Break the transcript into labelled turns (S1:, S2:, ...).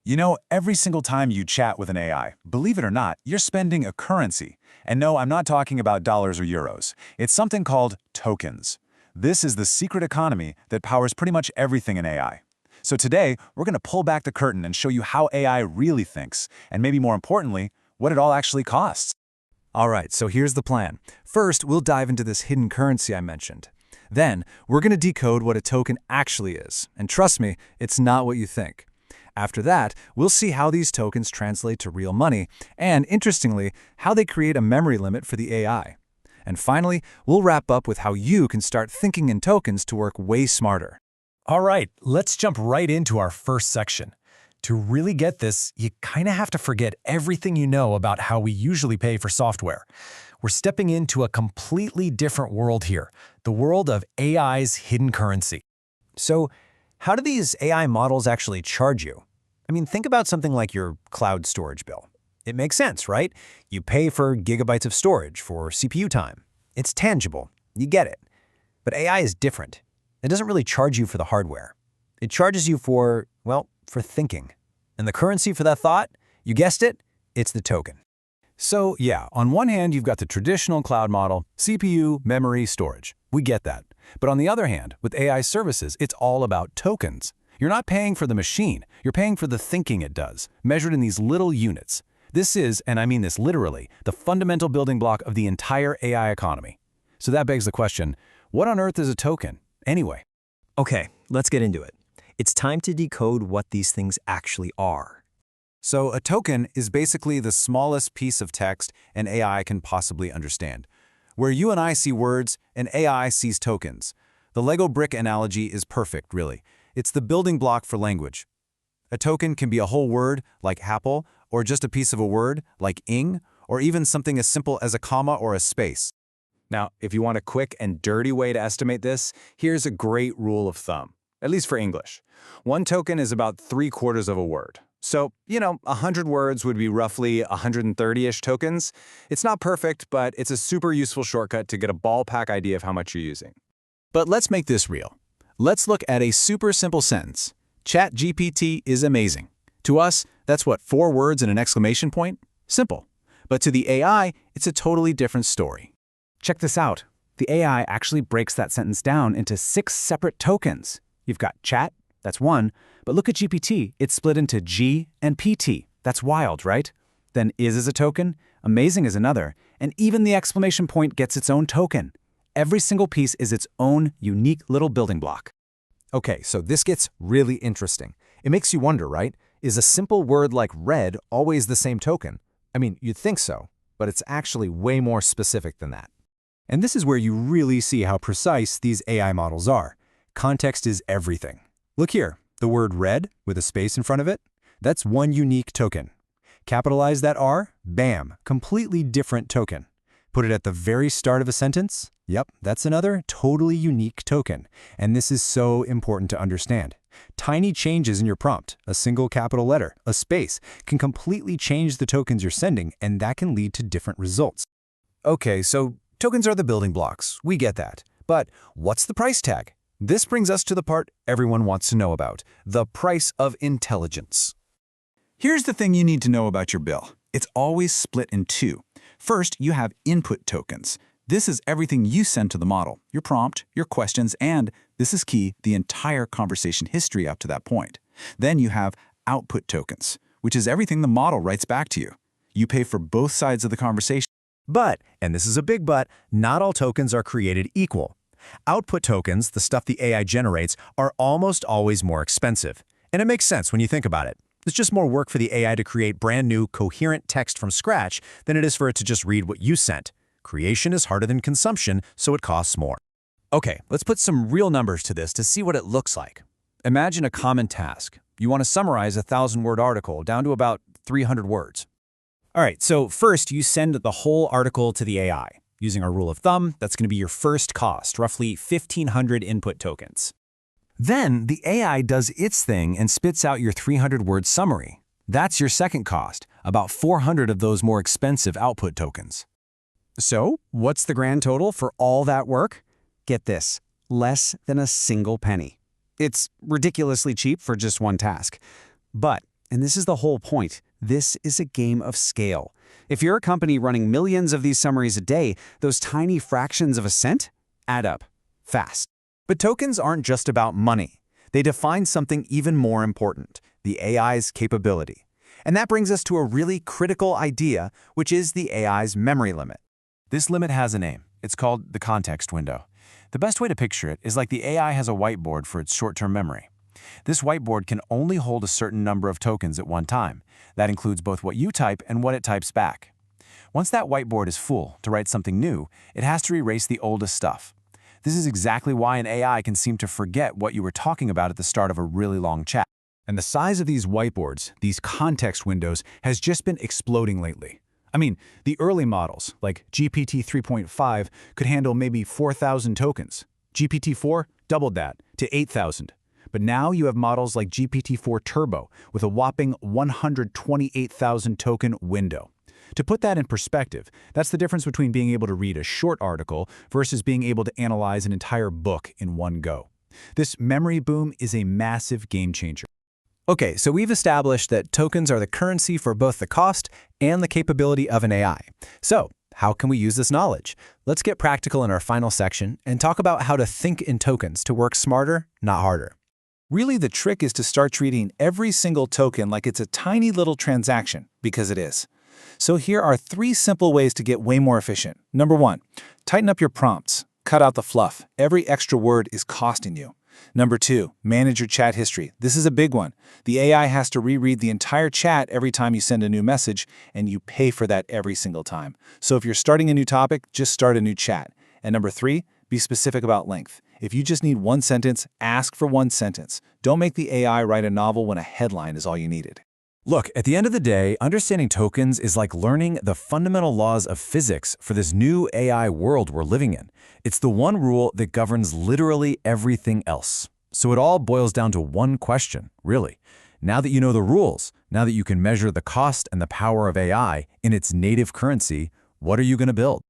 S1: You know, every single time you chat with an AI, believe it or not, you're spending a currency. And no, I'm not talking about dollars or euros. It's something called tokens. This is the secret economy that powers pretty much everything in AI. So today, we're going to pull back the curtain and show you how AI really thinks, and maybe more importantly, what it all actually costs.
S2: All right, so here's the plan. First, we'll dive into this hidden currency I mentioned. Then, we're going to decode what a token actually is. And trust me, it's not what you think. After that, we'll see how these tokens translate to real money, and interestingly, how they create a memory limit for the AI. And finally, we'll wrap up with how you can start thinking in tokens to work way smarter.
S3: All right, let's jump right into our first section. To really get this, you kind of have to forget everything you know about how we usually pay for software. We're stepping into a completely different world here, the world of AI's hidden currency.
S4: So, how do these AI models actually charge you? I mean, think about something like your cloud storage bill. It makes sense, right? You pay for gigabytes of storage for CPU time. It's tangible. You get it. But AI is different. It doesn't really charge you for the hardware. It charges you for, well, for thinking. And the currency for that thought, you guessed it, it's the token.
S2: So yeah, on one hand, you've got the traditional cloud model, CPU, memory, storage. We get that. But on the other hand, with AI services, it's all about tokens. You're not paying for the machine, you're paying for the thinking it does, measured in these little units. This is, and I mean this literally, the fundamental building block of the entire AI economy. So that begs the question, what on earth is a token, anyway?
S4: Okay, let's get into it. It's time to decode what these things actually are.
S1: So a token is basically the smallest piece of text an AI can possibly understand. Where you and I see words, an AI sees tokens. The Lego brick analogy is perfect, really. It's the building block for language. A token can be a whole word, like apple, or just a piece of a word, like ing, or even something as simple as a comma or a space. Now, if you want a quick and dirty way to estimate this, here's a great rule of thumb, at least for English. One token is about 3/4 of a word. So, 100 words would be roughly 130-ish tokens. It's not perfect, but it's a super useful shortcut to get a ballpark idea of how much you're using.
S2: But let's make this real. Let's look at a super simple sentence. ChatGPT is amazing. To us, that's what, 4 words and an exclamation point? Simple. But to the AI, it's a totally different story.
S5: Check this out. The AI actually breaks that sentence down into 6 separate tokens. You've got chat, that's one, but look at GPT, it's split into G and PT. That's wild, right? Then is a token, amazing is another, and even the exclamation point gets its own token. Every single piece is its own unique little building block.
S6: Okay, so this gets really interesting. It makes you wonder, right? Is a simple word like red always the same token? I mean, you'd think so, but it's actually way more specific than that. And this is where you really see how precise these AI models are. Context is everything. Look here, the word red with a space in front of it, that's one unique token. Capitalize that R, bam, completely different token. Put it at the very start of a sentence, yep, that's another totally unique token. And this is so important to understand. Tiny changes in your prompt, a single capital letter, a space, can completely change the tokens you're sending, and that can lead to different results. Okay, so tokens are the building blocks, we get that. But what's the price tag? This brings us to the part everyone wants to know about, the price of intelligence.
S1: Here's the thing you need to know about your bill. It's always split in 2. First, you have input tokens. This is everything you send to the model, your prompt, your questions, and, this is key, the entire conversation history up to that point. Then you have output tokens, which is everything the model writes back to you. You pay for both sides of the conversation.
S6: But, and this is a big but, not all tokens are created equal. Output tokens, the stuff the AI generates, are almost always more expensive. And it makes sense when you think about it. It's just more work for the AI to create brand new, coherent text from scratch than it is for it to just read what you sent. Creation is harder than consumption, so it costs more.
S2: Okay, let's put some real numbers to this to see what it looks like. Imagine a common task. You want to summarize a 1,000-word article down to about 300 words.
S5: All right, so first you send the whole article to the AI. Using our rule of thumb, that's going to be your first cost, roughly 1,500 input tokens.
S2: Then the AI does its thing and spits out your 300-word summary. That's your second cost, about 400 of those more expensive output tokens.
S5: So, what's the grand total for all that work? Get this, less than a single penny. It's ridiculously cheap for just one task. But And this is the whole point. This is a game of scale. If you're a company running millions of these summaries a day, those tiny fractions of a cent add up fast.
S1: But tokens aren't just about money. They define something even more important, the AI's capability. And that brings us to a really critical idea, which is the AI's memory limit.
S2: This limit has a name. It's called the context window. The best way to picture it is like the AI has a whiteboard for its short-term memory. This whiteboard can only hold a certain number of tokens at one time. That includes both what you type and what it types back. Once that whiteboard is full to write something new, it has to erase the oldest stuff. This is exactly why an AI can seem to forget what you were talking about at the start of a really long chat.
S1: And the size of these whiteboards, these context windows, has just been exploding lately. I mean, the early models, like GPT 3.5, could handle maybe 4,000 tokens. GPT-4 doubled that to 8,000. But now you have models like GPT-4 Turbo with a whopping 128,000 token window. To put that in perspective, that's the difference between being able to read a short article versus being able to analyze an entire book in one go. This memory boom is a massive game changer.
S4: Okay, so we've established that tokens are the currency for both the cost and the capability of an AI. So, how can we use this knowledge? Let's get practical in our final section and talk about how to think in tokens to work smarter, not harder.
S7: Really, the trick is to start treating every single token like it's a tiny little transaction, because it is. So here are 3 simple ways to get way more efficient. Number 1, tighten up your prompts. Cut out the fluff. Every extra word is costing you. Number 2, manage your chat history. This is a big one. The AI has to reread the entire chat every time you send a new message, and you pay for that every single time. So if you're starting a new topic, just start a new chat. And number 3, be specific about length. If you just need one sentence, ask for one sentence. Don't make the AI write a novel when a headline is all you needed.
S2: Look, at the end of the day, understanding tokens is like learning the fundamental laws of physics for this new AI world we're living in. It's the one rule that governs literally everything else. So it all boils down to one question, really. Now that you know the rules, now that you can measure the cost and the power of AI in its native currency, what are you going to build?